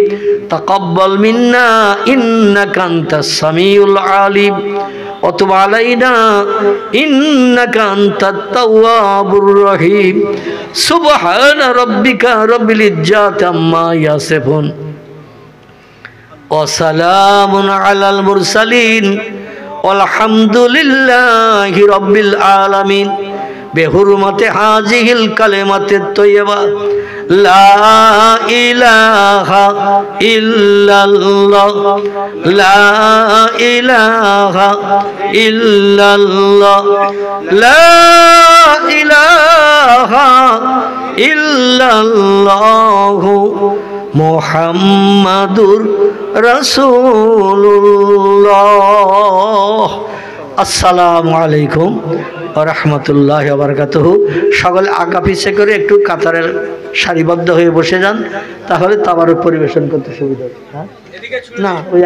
A: তাকাব্বাল মিন্না ইন্নাকা আনতাস সামিউল আলিম ওয়া তুব আলাইনা ইন্নাকা আনতাত তাওয়াবুর রহিম। সুবহানা রাব্বিকা রাব্বিল ইজ্জাতি আম্মা ইয়াসিফুন ওয়া সালামুন আলাল মুরসালিন আলহামদুলিল্লাহি রাব্বিল আলামিন। বেহুরমতে হাজিহিল কালেমাতে তৈয়বা লা ইলাহা ইল্লাল্লাহ, লা ইলাহা ইল্লাল্লাহ, লা ইলাহা ইল্লাল্লাহ মুহাম্মাদুর রাসূলুল্লাহ। আসসালামু আলাইকুম ওয়া রাহমাতুল্লাহি ওয়া বারাকাতুহু। সকলে আগা পিছে করে একটু কাতারের সারিবদ্ধ হয়ে বসে যান, তাহলে তাবারুক পরিবেশন করতে সুবিধা হবে। না ওই